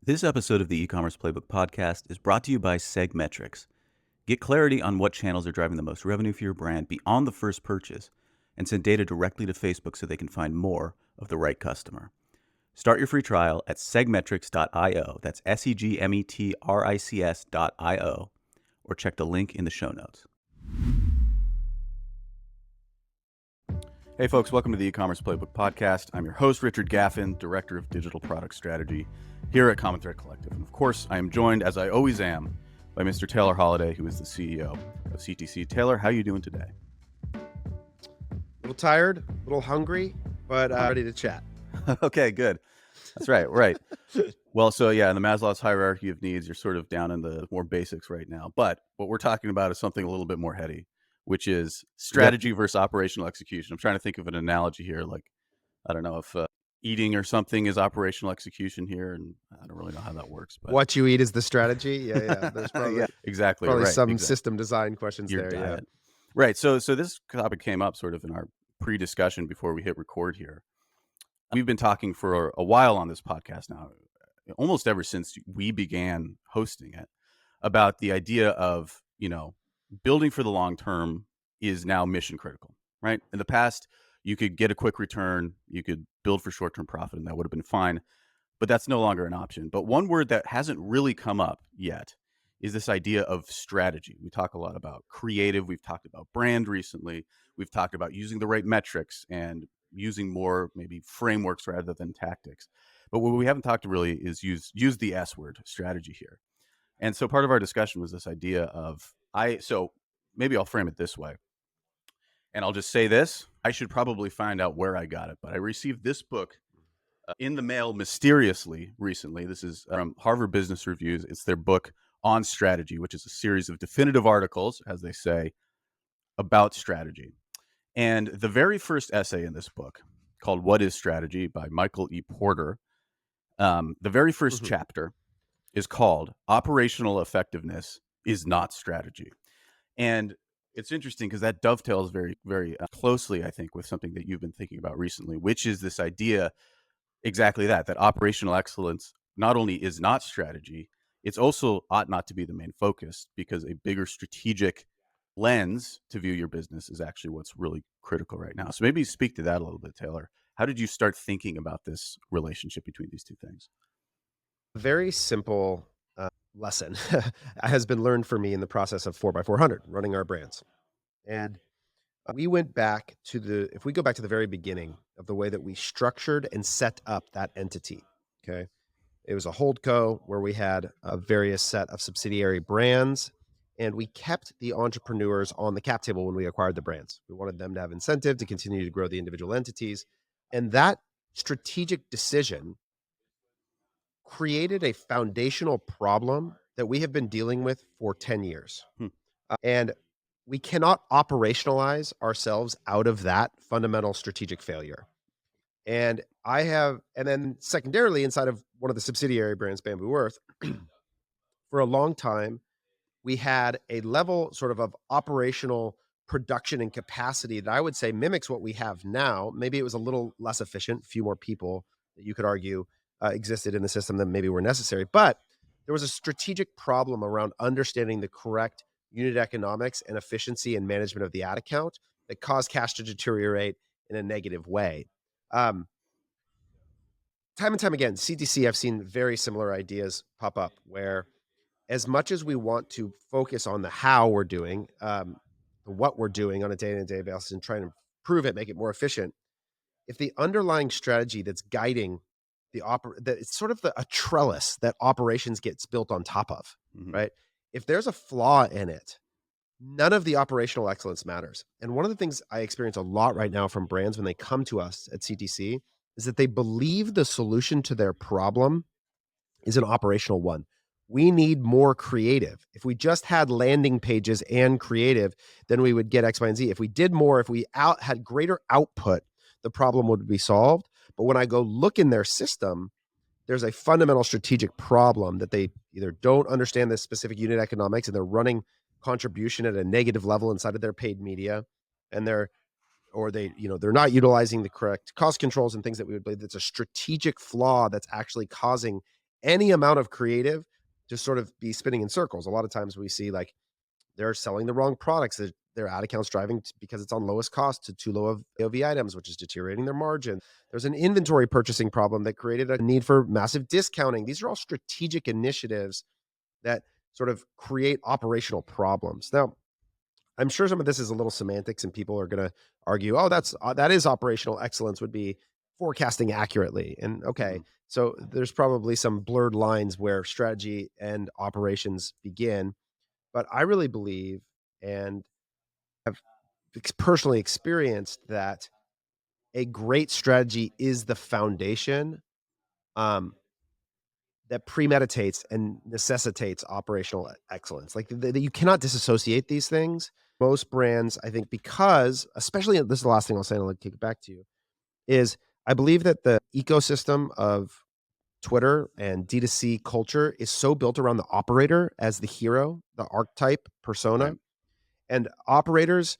This episode of the E-commerce Playbook podcast is brought to you by Segmetrics. Get clarity on what channels are driving the most revenue for your brand beyond the first purchase and send data directly to Facebook so they can find more of the right customer. Start your free trial at segmetrics.io. That's segmetrics.io, or check the link in the show notes. Hey folks, welcome to the E-commerce Playbook podcast. I'm your host, Richard Gaffin, Director of Digital Product Strategy here at Common Thread Collective. And of course, I am joined, as I always am, by Mr. Taylor Holliday, who is the CEO of CTC. Taylor, how are you doing today? A little tired, a little hungry, but ready to chat. Okay, good. That's right. Well, so yeah, in the Maslow's hierarchy of needs, you're sort of down in the more basics right now. But what we're talking about is something a little bit more heady, which is strategy versus operational execution. I'm trying to think of an analogy here. Like, I don't know if eating or something is operational execution here, and I don't really know how that works. But what you eat is the strategy. Yeah. There's probably exactly probably right. some system design questions Your there. diet. Yeah. Right. So this topic came up sort of in our pre-discussion before we hit record here. We've been talking for a while on this podcast now, almost ever since we began hosting it, about the idea of, building for the long term is now mission critical, right? In the past, you could get a quick return, you could build for short-term profit, and that would have been fine, but that's no longer an option. But one word that hasn't really come up yet is this idea of strategy. We talk a lot about creative, we've talked about brand recently, we've talked about using the right metrics and using more maybe frameworks rather than tactics. But what we haven't talked to really is use the S word, strategy here. And so part of our discussion was this idea of so maybe I'll frame it this way. And I'll just say this, I should probably find out where I got it, but I received this book in the mail mysteriously recently. This is from Harvard Business Reviews. It's their book on strategy, which is a series of definitive articles, as they say, about strategy. And the very first essay in this book, called What is Strategy by Michael E. Porter, the very first chapter is called Operational Effectiveness is Not Strategy. And it's interesting because that dovetails very, very closely, I think, with something that you've been thinking about recently, which is this idea, exactly that operational excellence not only is not strategy, it's also ought not to be the main focus, because a bigger strategic lens to view your business is actually what's really critical right now. So maybe speak to that a little bit, Taylor. How did you start thinking about this relationship between these two things? Very simple lesson has been learned for me in the process of 4x400 running our brands. And we went back to if we go back to the very beginning of the way that we structured and set up that entity. Okay. It was a holdco where we had a various set of subsidiary brands, and we kept the entrepreneurs on the cap table when we acquired the brands. We wanted them to have incentive to continue to grow the individual entities. And that strategic decision created a foundational problem that we have been dealing with for 10 years. And we cannot operationalize ourselves out of that fundamental strategic failure. And then secondarily, inside of one of the subsidiary brands, Bamboo Earth, for a long time, we had a level sort of operational production and capacity that I would say mimics what we have now. Maybe it was a little less efficient, few more people that you could argue existed in the system than maybe were necessary. But there was a strategic problem around understanding the correct unit economics and efficiency and management of the ad account that caused cash to deteriorate in a negative way. Time and time again, CTC, I've seen very similar ideas pop up where, as much as we want to focus on the how we're doing, what we're doing on a day-to-day basis and trying to improve it, make it more efficient, if the underlying strategy that's guiding it's sort of a trellis that operations gets built on top of, right? If there's a flaw in it, none of the operational excellence matters. And one of the things I experience a lot right now from brands when they come to us at CTC is that they believe the solution to their problem is an operational one. We need more creative. If we just had landing pages and creative, then we would get X, Y, and Z. If we did more, if we had greater output, the problem would be solved. But when I go look in their system, there's a fundamental strategic problem that they either don't understand the specific unit economics and they're running contribution at a negative level inside of their paid media, and they're not utilizing the correct cost controls and things that we would believe that's a strategic flaw that's actually causing any amount of creative to sort of be spinning in circles. A lot of times we see like they're selling the wrong products. Their ad accounts driving because it's on lowest cost to too low of AOV items, which is deteriorating their margin. There's an inventory purchasing problem that created a need for massive discounting. These are all strategic initiatives that sort of create operational problems. Now, I'm sure some of this is a little semantics, and people are going to argue, "Oh, that is operational excellence would be forecasting accurately." And okay, Mhm. so there's probably some blurred lines where strategy and operations begin, but I really believe and have personally experienced that a great strategy is the foundation um, that premeditates and necessitates operational excellence. Like you cannot disassociate these things. Most brands, I think, because especially this is the last thing I'll say, and I'll kick it back to you, is I believe that the ecosystem of Twitter and D2C culture is so built around the operator as the hero, the archetype persona. Right. And operators,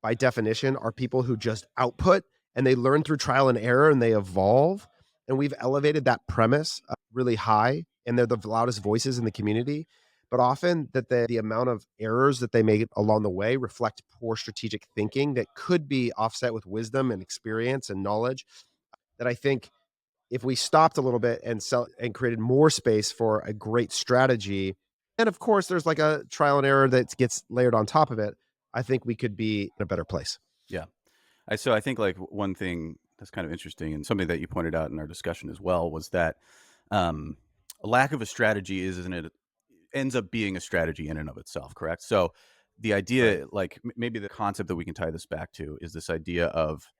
by definition, are people who just output and they learn through trial and error and they evolve. And we've elevated that premise really high, and they're the loudest voices in the community. But often, that the amount of errors that they make along the way reflect poor strategic thinking that could be offset with wisdom and experience and knowledge. That I think if we stopped a little bit and sell and created more space for a great strategy, and of course there's like a trial and error that gets layered on top of it, I think we could be in a better place. Yeah. I think like one thing that's kind of interesting and something that you pointed out in our discussion as well was that um, a lack of a strategy isn't it ends up being a strategy in and of itself, correct? So the Right. idea, like maybe the concept that we can tie this back to is this idea of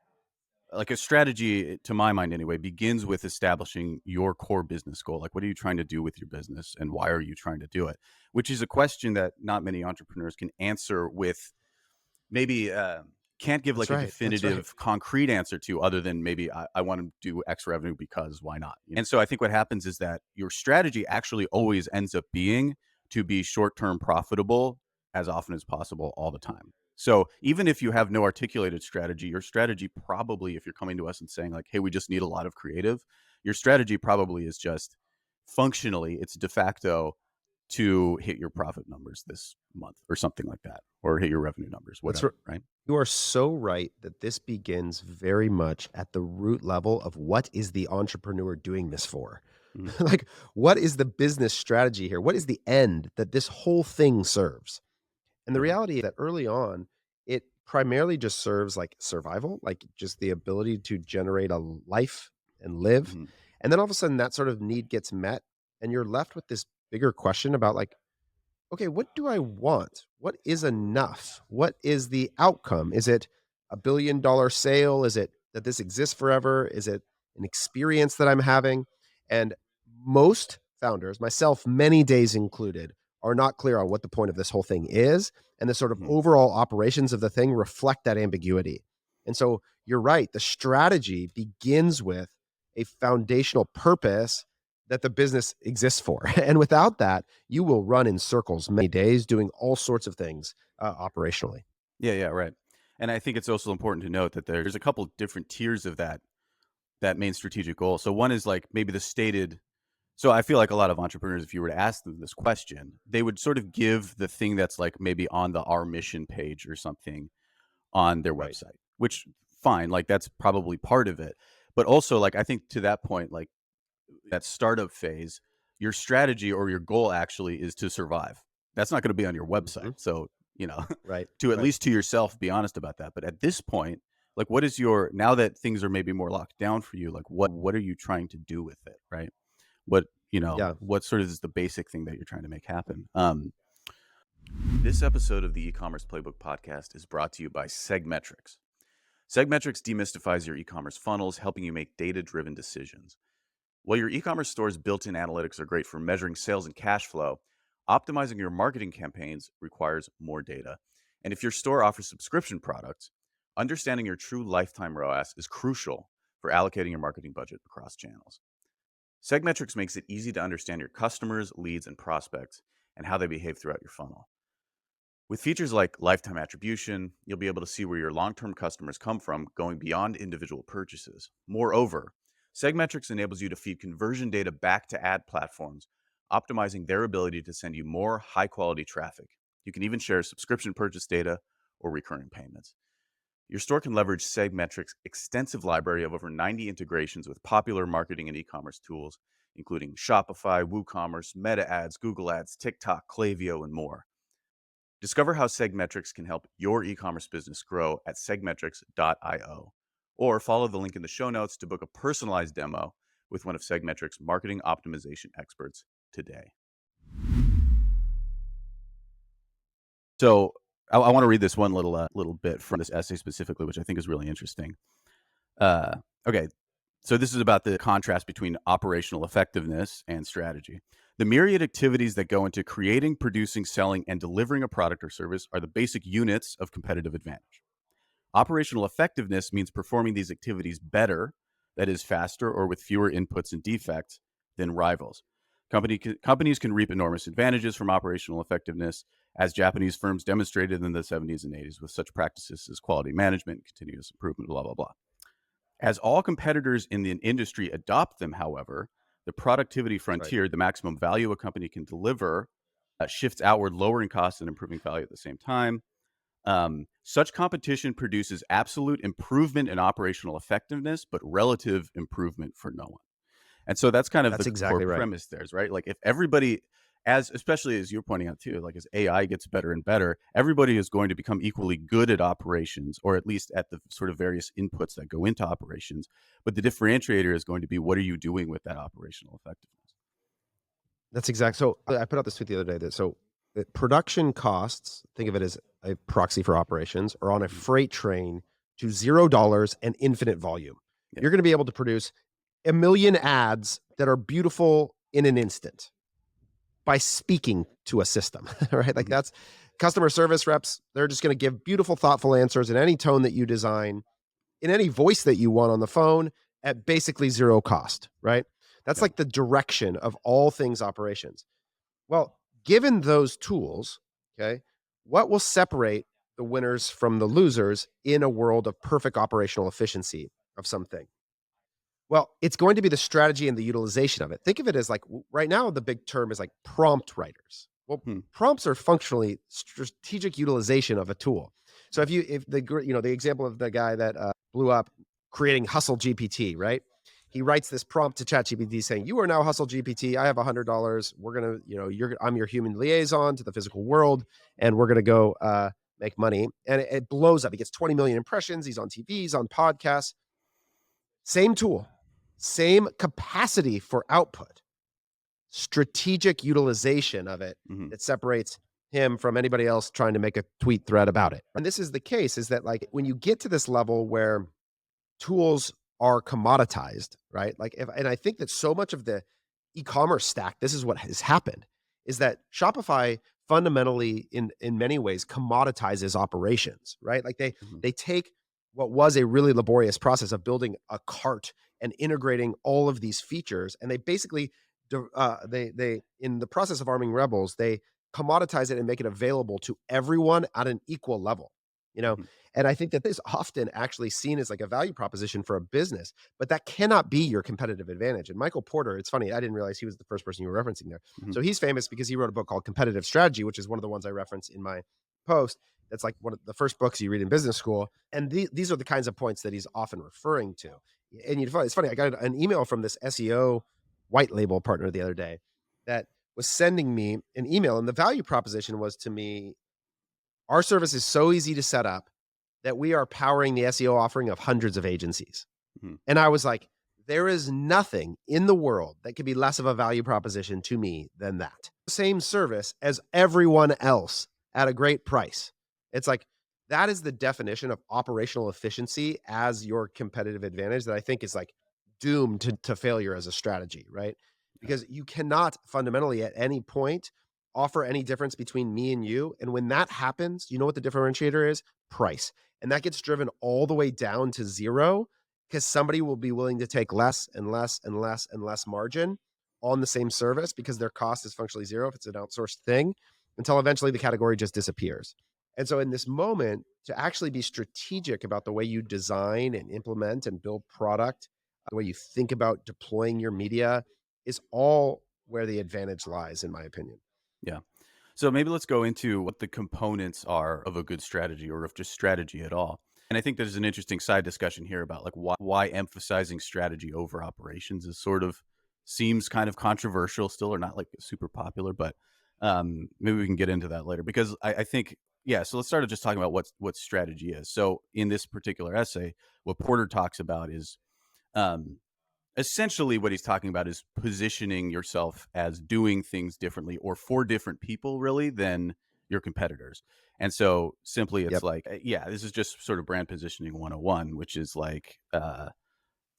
like a strategy, to my mind anyway, begins with establishing your core business goal. Like, what are you trying to do with your business and why are you trying to do it? Which is a question that not many entrepreneurs can answer with maybe can't give That's like a right. That's right. definitive concrete answer to other than maybe I want to do X revenue because why not? And so I think what happens is that your strategy actually always ends up being to be short term profitable as often as possible all the time. So even if you have no articulated strategy, your strategy probably, if you're coming to us and saying like, hey, we just need a lot of creative, your strategy probably is just functionally, it's de facto to hit your profit numbers this month or something like that, or hit your revenue numbers, That's whatever, r right? You are so right that this begins very much at the root level of what is the entrepreneur doing this for? Mhm, Like, what is the business strategy here? What is the end that this whole thing serves? And the yeah, reality is that early on, it primarily just serves like survival, like just the ability to generate a life and live. mhm, And then all of a sudden that sort of need gets met and you're left with this bigger question about like, okay, what do I want? What is enough? What is the outcome? Is it $1 billion sale? Is it that this exists forever? Is it an experience that I'm having? And most founders, myself, many days included, are not clear on what the point of this whole thing is. And the sort of mhm. overall operations of the thing reflect that ambiguity. And so you're right. The strategy begins with a foundational purpose that the business exists for. And without that, you will run in circles many days doing all sorts of things operationally. Yeah, yeah, right. And I think it's also important to note that there's a couple different tiers of that main strategic goal. So one is like maybe the stated so I feel like a lot of entrepreneurs, if you were to ask them this question, they would sort of give the thing that's like maybe on the our mission page or something on their Right. website, which fine, like that's probably part of it. But also like I think to that point, like that startup phase, your strategy or your goal actually is to survive. That's not going to be on your website. Hmm. So, you know, Right. to at Right. least to yourself, be honest about that. But at this point, like what is your now that things are maybe more locked down for you, like what are you trying to do with it? Right. What, Yeah. what sort of is the basic thing that you're trying to make happen? This episode of the e-commerce playbook podcast is brought to you by Segmetrics. Segmetrics demystifies your e-commerce funnels, helping you make data-driven decisions. While your e-commerce store's built-in analytics are great for measuring sales and cash flow, optimizing your marketing campaigns requires more data. And if your store offers subscription products, understanding your true lifetime ROAS is crucial for allocating your marketing budget across channels. Segmetrics makes it easy to understand your customers, leads, and prospects and how they behave throughout your funnel. With features like lifetime attribution, you'll be able to see where your long term customers come from, going beyond individual purchases. Moreover, Segmetrics enables you to feed conversion data back to ad platforms, optimizing their ability to send you more high quality traffic. You can even share subscription purchase data or recurring payments. Your store can leverage Segmetrics' extensive library of over 90 integrations with popular marketing and e-commerce tools, including Shopify, WooCommerce, Meta Ads, Google Ads, TikTok, Klaviyo, and more. Discover how Segmetrics can help your e-commerce business grow at segmetrics.io, or follow the link in the show notes to book a personalized demo with one of Segmetrics' marketing optimization experts today. So, I want to read this one little bit from this essay specifically, which I think is really interesting. Okay, so this is about the contrast between operational effectiveness and strategy. The myriad activities that go into creating, producing, selling, and delivering a product or service are the basic units of competitive advantage. Operational effectiveness means performing these activities better, that is, faster or with fewer inputs and defects than rivals. Companies can reap enormous advantages from operational effectiveness, as Japanese firms demonstrated in the 70s and 80s with such practices as quality management, continuous improvement, blah, blah, blah. As all competitors in the industry adopt them, however, the productivity Right. frontier, the maximum value a company can deliver, shifts outward, lowering costs and improving value at the same time. Such competition produces absolute improvement in operational effectiveness, but relative improvement for no one. And so that's kind of That's the core exactly right. premise there, is right. Like if everybody, as especially as you're pointing out too, like as AI gets better and better, everybody is going to become equally good at operations, or at least at the sort of various inputs that go into operations. But the differentiator is going to be, what are you doing with that operational effectiveness? That's exact so, I put out this tweet the other day that production costs, think of it as a proxy for operations, are on a Mhm. freight train to $0 and infinite volume. Yeah. You're gonna be able to produce a million ads that are beautiful in an instant by speaking to a system, right? Like, Hmm. that's customer service reps, they're just gonna give beautiful, thoughtful answers in any tone that you design, in any voice that you want on the phone at basically 0 cost, right? That's Yeah. like the direction of all things operations. Well, given those tools, okay, what will separate the winners from the losers in a world of perfect operational efficiency of something? Well, it's going to be the strategy and the utilization of it. Think of it as like right now, the big term is like prompt writers. Well, Hmm. prompts are functionally strategic utilization of a tool. So if the example of the guy that blew up creating Hustle GPT, right? He writes this prompt to ChatGPT saying, "You are now Hustle GPT. I have $100. We're gonna, I'm your human liaison to the physical world, and we're gonna go make money." And it blows up. He gets 20 million impressions. He's on TV. He's on podcasts. Same tool, same capacity for output, strategic utilization of it Hmm. that separates him from anybody else trying to make a tweet thread about it. And this is the case is that like when you get to this level where tools are commoditized, right? Like if and I think that so much of the e-commerce stack, this is what has happened, is that Shopify fundamentally in many ways commoditizes operations, right? Like Hmm. they take what was a really laborious process of building a cart and integrating all of these features, and they basically they in the process of arming rebels, they commoditize it and make it available to everyone at an equal level. You know, Hmm. and I think that this often actually seen as like a value proposition for a business, but that cannot be your competitive advantage. And Michael Porter, it's funny, I didn't realize he was the first person you were referencing there. Hmm. So he's famous because he wrote a book called Competitive Strategy, which is one of the ones I reference in my post. That's like one of the first books you read in business school. And these are the kinds of points that he's often referring to. And it's funny, I got an email from this SEO white label partner the other day that was sending me an email. And the value proposition was to me, our service is so easy to set up that we are powering the SEO offering of hundreds of agencies. Hmm. And I was like, there is nothing in the world that could be less of a value proposition to me than that. Same service as everyone else at a great price. It's like that is the definition of operational efficiency as your competitive advantage that I think is like doomed to failure as a strategy, right? Yeah. Because you cannot fundamentally at any point offer any difference between me and you. And when that happens, you know what the differentiator is? Price. And that gets driven all the way down to zero because somebody will be willing to take less and less and less and less margin on the same service because their cost is functionally zero if it's an outsourced thing until eventually the category just disappears. And so, in this moment, to actually be strategic about the way you design and implement and build product the way you think about deploying your media is all where the advantage lies, in my opinion. Yeah. So maybe let's go into what the components are of a good strategy or of just strategy at all. And I think there's an interesting side discussion here about like why emphasizing strategy over operations is sort of seems kind of controversial still or not like super popular, but maybe we can get into that later because I think yeah. So let's start just talking about what strategy is. So in this particular essay, what Porter talks about is um, essentially what he's talking about is positioning yourself as doing things differently or for different people really than your competitors. And so simply it's Yep. like yeah, this is just sort of brand positioning 101, which is like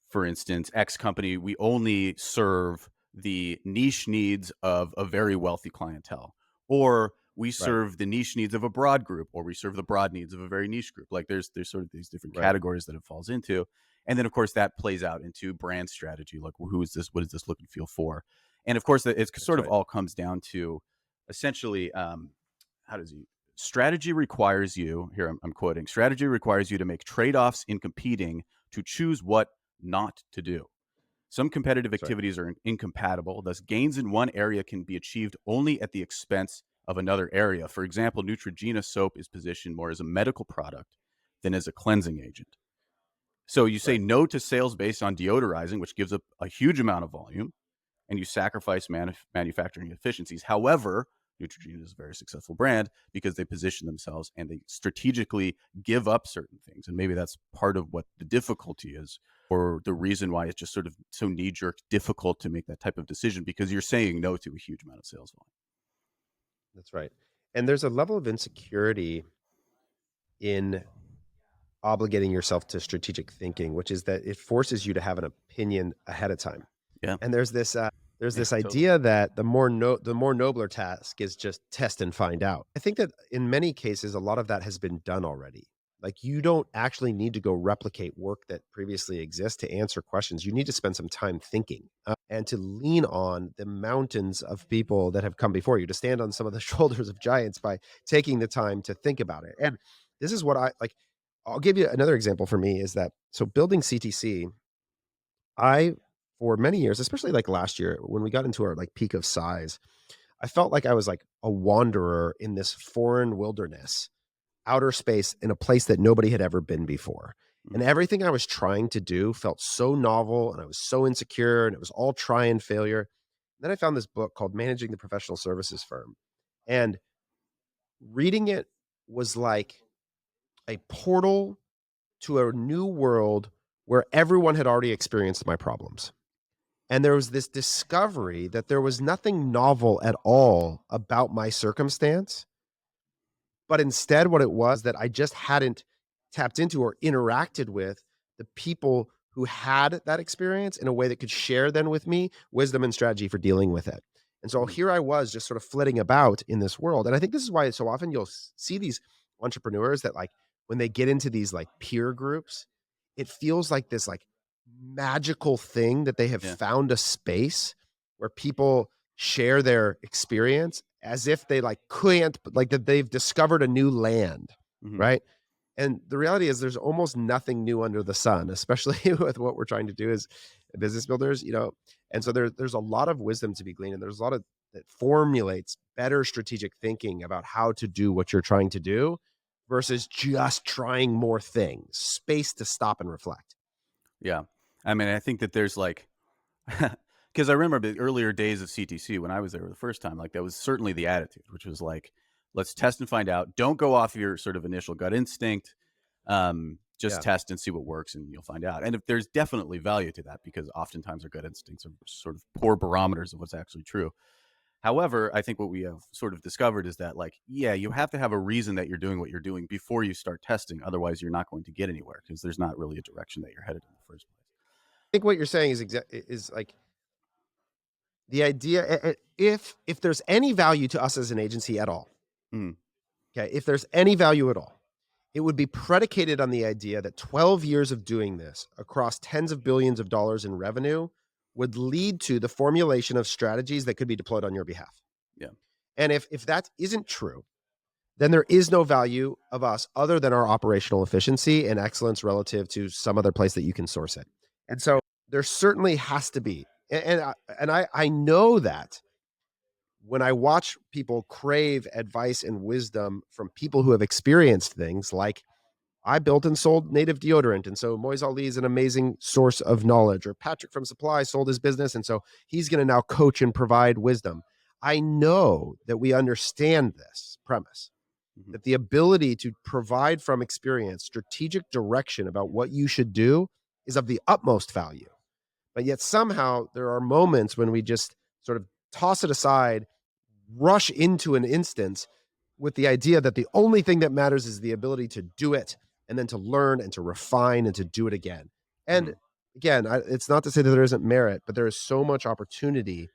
for instance, X company, we only serve the niche needs of a very wealthy clientele, or we Right. serve the niche needs of a broad group, or we serve the broad needs of a very niche group. Like there's sort of these different Right. categories that it falls into, and then of course that plays out into brand strategy. Like who is this? What does this look and feel for? And of course, it That's sort of right. all comes down to essentially how does he strategy requires you here I'm quoting strategy requires you to make trade-offs in competing to choose what not to do. Some competitive That's right. activities are incompatible, thus, gains in one area can be achieved only at the expense of another area. For example, Neutrogena soap is positioned more as a medical product than as a cleansing agent. So you say Right. no to sales based on deodorizing, which gives up a huge amount of volume, and you sacrifice manufacturing efficiencies. However, Neutrogena is a very successful brand because they position themselves and they strategically give up certain things. And maybe that's part of what the difficulty is, or the reason why it's just sort of so knee jerk difficult to make that type of decision because you're saying no to a huge amount of sales volume. That's right. And there's a level of insecurity in obligating yourself to strategic thinking, which is that it forces you to have an opinion ahead of time. Yeah. And there's Yeah. this Totally. idea that the more nobler task is just test and find out. I think that in many cases, a lot of that has been done already. Like you don't actually need to go replicate work that previously exists to answer questions. You need to spend some time thinking and to lean on the mountains of people that have come before you, to stand on some of the shoulders of giants by taking the time to think about it. And this is what I like. I'll give you another example for me is that so building CTC, I for many years, especially like last year when we got into our like peak of size, I felt like I was like a wanderer in this foreign wilderness, outer space in a place that nobody had ever been before. And Mm. everything I was trying to do felt so novel and I was so insecure and it was all try and failure. Then I found this book called Managing the Professional Services Firm. And reading it was like a portal to a new world where everyone had already experienced my problems. And there was this discovery that there was nothing novel at all about my circumstance, but instead, what it was that I just hadn't tapped into or interacted with the people who had that experience in a way that could share then with me wisdom and strategy for dealing with it. And so Mm. here I was just sort of flitting about in this world. And I think this is why so often you'll see these entrepreneurs that like when they get into these like peer groups, it feels like this like magical thing that they have Yeah. found a space where people share their experience as if they like couldn't like that they've discovered a new land, Hmm. right? And the reality is there's almost nothing new under the sun, especially with what we're trying to do as business builders, you know. And so there's a lot of wisdom to be gleaned, and there's a lot of that formulates better strategic thinking about how to do what you're trying to do versus just trying more things, space to stop and reflect. Yeah. I mean, I think that there's like, because I remember the earlier days of CTC when I was there the first time, like that was certainly the attitude, which was like, let's test and find out. Don't go off your sort of initial gut instinct. Just Yeah. test and see what works, and you'll find out. And if there's definitely value to that, because oftentimes our gut instincts are sort of poor barometers of what's actually true. However, I think what we have sort of discovered is that, like, yeah, you have to have a reason that you're doing what you're doing before you start testing. Otherwise, you're not going to get anywhere because there's not really a direction that you're headed in the first place. I think what you're saying is is like the idea if there's any value to us as an agency at all, Mm, okay, if there's any value at all, it would be predicated on the idea that 12 years of doing this across tens of billions of dollars in revenue would lead to the formulation of strategies that could be deployed on your behalf. yeah. And if that isn't true, then there is no value of us other than our operational efficiency and excellence relative to some other place that you can source it. And so there certainly has to be. And I know that when I watch people crave advice and wisdom from people who have experienced things like I built and sold native deodorant. And so Moise Ali is an amazing source of knowledge. Or Patrick from Supply sold his business. And so he's going to now coach and provide wisdom. I know that we understand this premise Mhm. that the ability to provide from experience strategic direction about what you should do is of the utmost value. But yet somehow there are moments when we just sort of toss it aside, rush into an instance with the idea that the only thing that matters is the ability to do it and then to learn and to refine and to do it again. And Mhm. again, it's not to say that there isn't merit, but there is so much opportunity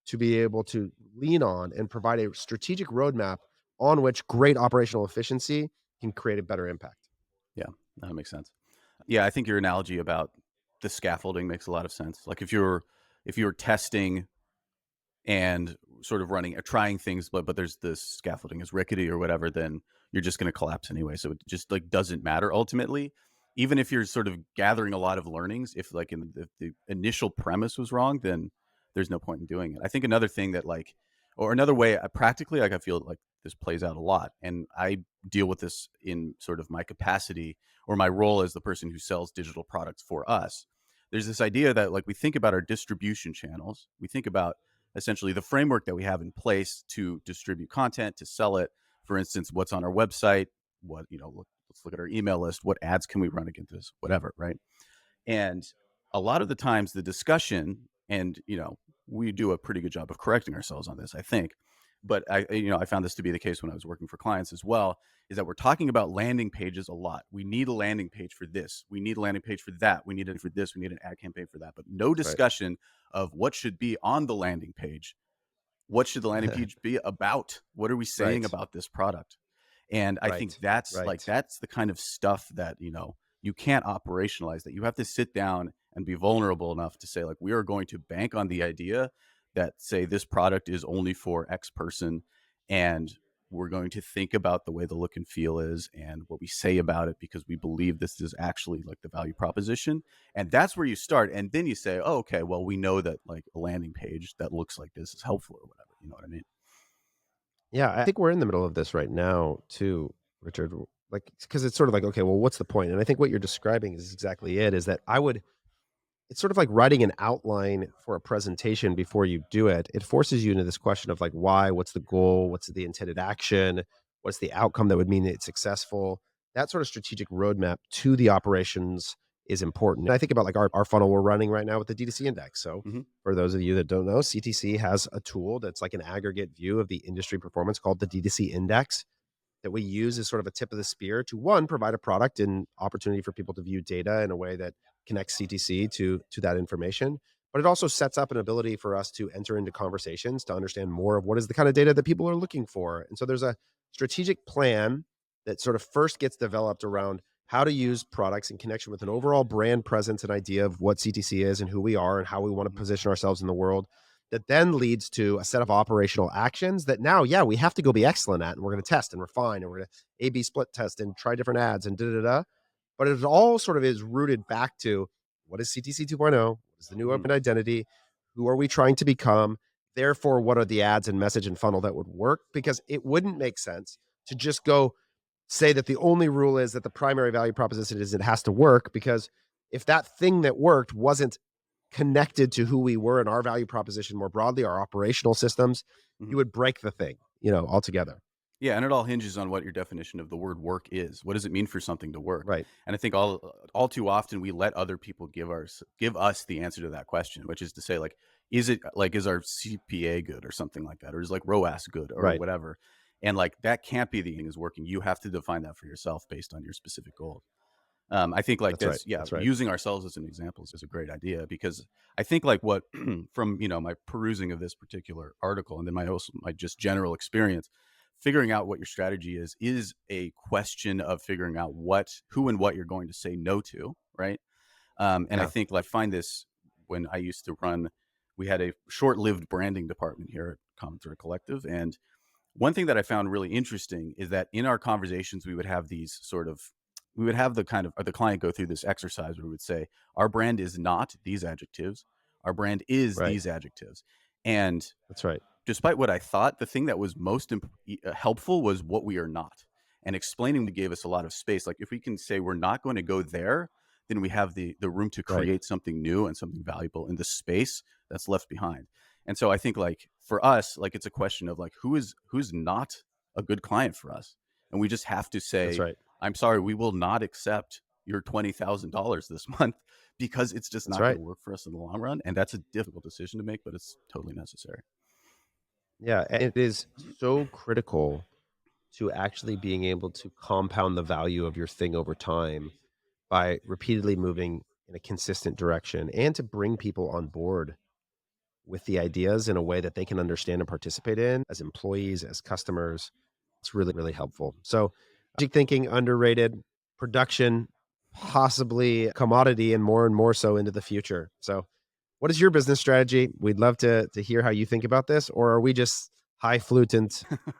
to be able to lean on and provide a strategic roadmap on which great operational efficiency can create a better impact. Yeah, that makes sense. Yeah, I think your analogy about the scaffolding makes a lot of sense. Like if you're testing and sort of running or trying things, but there's this scaffolding is rickety or whatever, then you're just going to collapse anyway. So it just like doesn't matter ultimately. Even if you're sort of gathering a lot of learnings, if like if the initial premise was wrong, then there's no point in doing it. I think another thing that like, or another way, practically, like I feel like this plays out a lot, and I deal with this in sort of my capacity or my role as the person who sells digital products for us. There's this idea that like we think about our distribution channels, we think about essentially the framework that we have in place to distribute content, to sell it. For instance, what's on our website, what, let's look at our email list, what ads can we run against this, whatever, right? And a lot of the times the discussion, and we do a pretty good job of correcting ourselves on this, I think. But I found this to be the case when I was working for clients as well, is that we're talking about landing pages a lot. We need a landing page for this. We need a landing page for that. We need it for this. We need an ad campaign for that. But no Right. discussion of what should be on the landing page. What should the landing page be about? What are we saying Right. about this product? And I think Right. that's Right. that's the kind of stuff that, you can't operationalize, that you have to sit down and be vulnerable enough to say, like, we are going to bank on the idea that, say, this product is only for X person, and we're going to think about the way the look and feel is and what we say about it because we believe this is actually like the value proposition. And that's where you start. And then you say, oh, okay, well, we know that like a landing page that looks like this is helpful or whatever. You know what I mean? Yeah, I think we're in the middle of this right now too, Richard. Like, because it's sort of like, okay, well, what's the point? And I think what you're describing is exactly it. Is that I would it's sort of like writing an outline for a presentation before you do it. It forces you into this question of like why, what's the goal, what's the intended action, what's the outcome that would mean it's successful. That sort of strategic roadmap to the operations is important. And I think about like our funnel we're running right now with the D2C index. So Hmm. for those of you that don't know, CTC has a tool that's like an aggregate view of the industry performance called the D2C index that we use as sort of a tip of the spear to one provide a product and opportunity for people to view data in a way that connects CTC to that information, but it also sets up an ability for us to enter into conversations to understand more of what is the kind of data that people are looking for. And so there's a strategic plan that sort of first gets developed around how to use products in connection with an overall brand presence and idea of what CTC is and who we are and how we want to Hmm. position ourselves in the world, that then leads to a set of operational actions that now, yeah, we have to go be excellent at, and we're going to test and refine, and we're going to A/B split test and try different ads and da da da. But it all sort of is rooted back to what is CTC 2.0? What is the new Hmm. open identity? Who are we trying to become? Therefore, what are the ads and message and funnel that would work? Because it wouldn't make sense to just go say that the only rule is that the primary value proposition is it has to work. Because if that thing that worked wasn't connected to who we were and our value proposition more broadly, our operational systems, Hmm. you would break the thing, altogether. Yeah, and it all hinges on what your definition of the word work is. What does it mean for something to work? Right. And I think all too often we let other people give us the answer to that question, which is to say, like, is our CPA good or something like that, or is like ROAS good or Right. whatever? And like that can't be the thing is working. You have to define that for yourself based on your specific goals. I think like That's right. this, yeah, That's right. using ourselves as an example is a great idea because I think like what from my perusing of this particular article and then my just general experience, figuring out what your strategy is a question of figuring out who and what you're going to say no to, right? And I Yeah. think like find this when I used to run, we had a short-lived branding department here at Commoditization Collective, and one thing that I found really interesting is that in our conversations we would have these sort of we would have the kind of, or the client go through this exercise where we would say, our brand is not these adjectives. Our brand is Right. these adjectives. And That's right. despite what I thought, the thing that was most helpful was what we are not. And explaining gave us a lot of space. Like if we can say we're not going to go there, then we have the room to Right. create something new and something valuable in the space that's left behind. And so I think like for us, like it's a question of like who's not a good client for us. And we just have to That's say, right. I'm sorry, we will not accept your $20,000 this month because it's just That's not going right. to work for us in the long run. And that's a difficult decision to make, but it's totally necessary. Yeah, and it is so critical to actually being able to compound the value of your thing over time by repeatedly moving in a consistent direction and to bring people on board with the ideas in a way that they can understand and participate in as employees, as customers. It's really, really helpful. So, strategic thinking, underrated, production, possibly a commodity, and more so into the future. So, what is your business strategy? We'd love to hear how you think about this, or are we just highfalutin,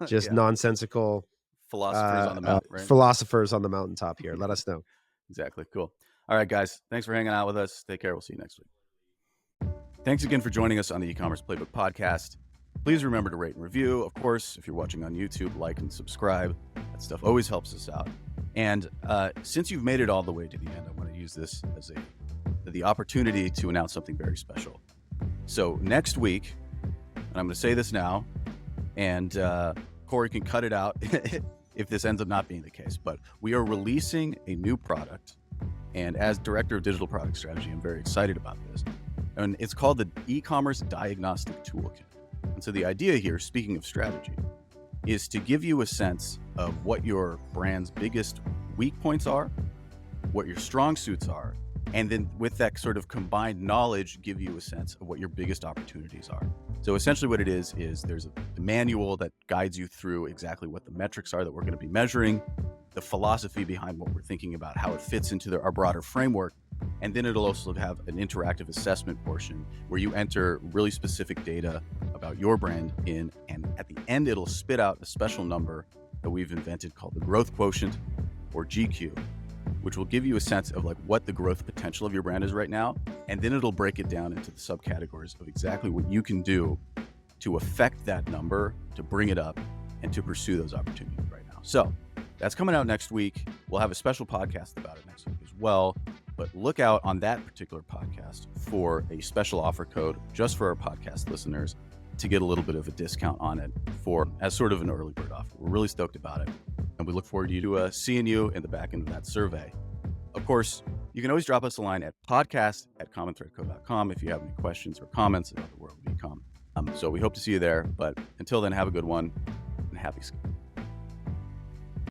just Yeah. nonsensical Philosophers on the mount, right? philosophers on the mountaintop here? Let us know. Exactly. Cool. All right, guys. Thanks for hanging out with us. Take care. We'll see you next week. Thanks again for joining us on the e-commerce playbook podcast. Please remember to rate and review. Of course, if you're watching on YouTube, like and subscribe. That stuff always helps us out. And since you've made it all the way to the end, I want to use this as the opportunity to announce something very special. So next week, and I'm going to say this now, and Corey can cut it out if this ends up not being the case, but we are releasing a new product. And as Director of Digital Product Strategy, I'm very excited about this. And it's called the E-commerce Diagnostic Toolkit. And so the idea here, speaking of strategy, is to give you a sense of what your brand's biggest weak points are, what your strong suits are, and then with that sort of combined knowledge, give you a sense of what your biggest opportunities are. So essentially what it is there's a manual that guides you through exactly what the metrics are that we're going to be measuring, the philosophy behind what we're thinking about, how it fits into our broader framework. And then it'll also have an interactive assessment portion where you enter really specific data about your brand in, and at the end, it'll spit out a special number that we've invented called the growth quotient, or GQ, which will give you a sense of like what the growth potential of your brand is right now. And then it'll break it down into the subcategories of exactly what you can do to affect that number, to bring it up, and to pursue those opportunities right now. So that's coming out next week. We'll have a special podcast about it next week as well. But look out on that particular podcast for a special offer code just for our podcast listeners to get a little bit of a discount on it for as sort of an early bird offer. We're really stoked about it. And we look forward to seeing you in the back end of that survey. Of course, you can always drop us a line at podcast@commonthreadco.com if you have any questions or comments about the world of e-com. So we hope to see you there. But until then, have a good one and happy scaling.